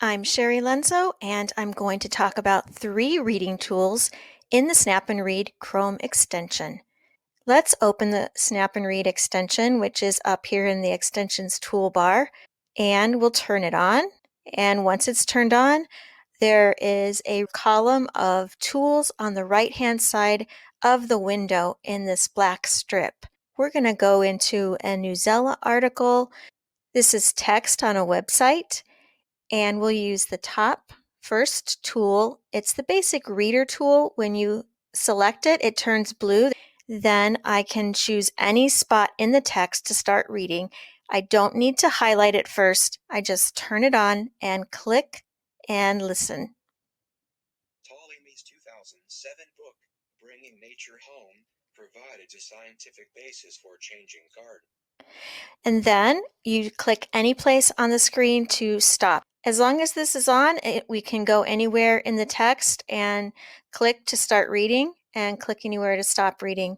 I'm Sherry Lenzo, and I'm going to talk about 3 reading tools in the Snap and Read Chrome extension. Let's open the Snap and Read extension, which is up here in the extensions toolbar, and we'll turn it on. And once it's turned on, there is a column of tools on the right-hand side of the window in this black strip. We're going to go into a Newsela article. This is text on a website. And we'll use the top first tool. It's the basic reader tool. When you select it, it turns blue. Then I can choose any spot in the text to start reading. I don't need to highlight it first. I just turn it on and click and listen. Ptolemy's 2007 book, Bringing Nature Home, provided a scientific basis for changing garden. And then you click any place on the screen to stop. As long as this is on, we can go anywhere in the text and click to start reading and click anywhere to stop reading.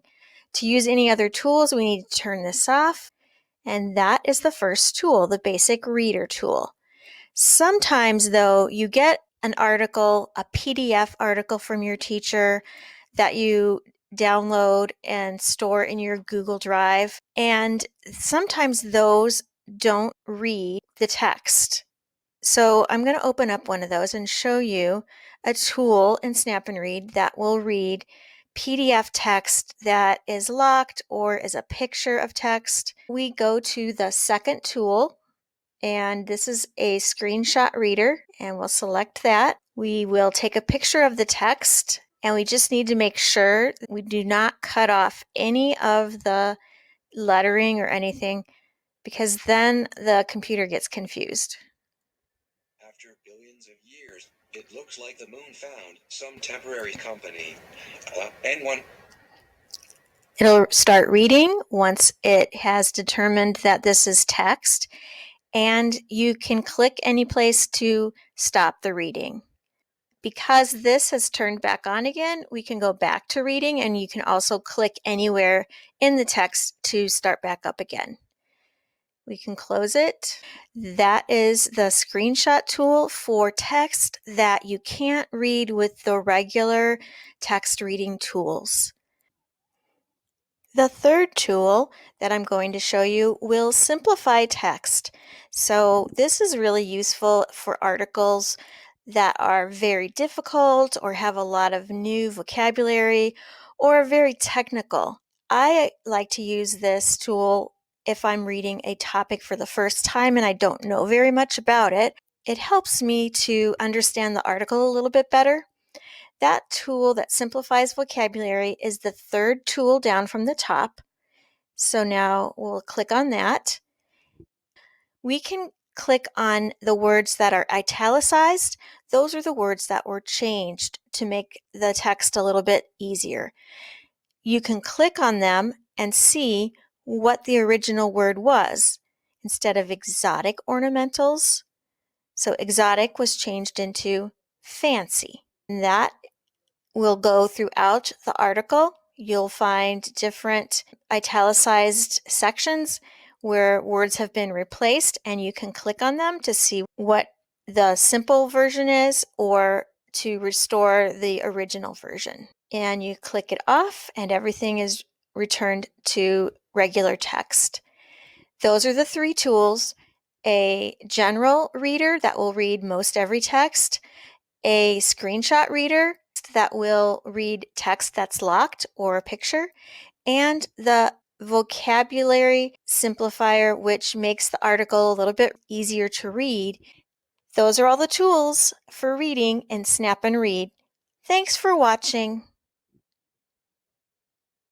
To use any other tools, we need to turn this off. And that is the first tool, the basic reader tool. Sometimes, though, you get an article, a PDF article from your teacher that you download and store in your Google Drive. And sometimes those don't read the text. So I'm going to open up one of those and show you a tool in Snap and Read that will read PDF text that is locked or is a picture of text. We go to the second tool, and this is a screenshot reader, and we'll select that. We will take a picture of the text, and we just need to make sure we do not cut off any of the lettering or anything, because then the computer gets confused. After billions of years, it looks like the moon found some temporary company. N1. It'll start reading once it has determined that this is text, and you can click any place to stop the reading. Because this has turned back on again, we can go back to reading, and you can also click anywhere in the text to start back up again. We can close it. That is the screenshot tool for text that you can't read with the regular text reading tools. The third tool that I'm going to show you will simplify text. So this is really useful for articles that are very difficult or have a lot of new vocabulary or are very technical. I like to use this tool if I'm reading a topic for the first time and I don't know very much about it. It helps me to understand the article a little bit better. That tool that simplifies vocabulary is the third tool down from the top. So now we'll click on that. We can click on the words that are italicized. Those are the words that were changed to make the text a little bit easier. You can click on them and see what the original word was. Instead of exotic ornamentals, so exotic was changed into fancy. And that will go throughout the article. You'll find different italicized sections where words have been replaced, and you can click on them to see what the simple version is or to restore the original version. And you click it off, and everything is returned to regular text. Those are the 3 tools: a general reader that will read most every text, a screenshot reader that will read text that's locked or a picture, and the vocabulary simplifier, which makes the article a little bit easier to read. Those are all the tools for reading in Snap and Read. Thanks for watching.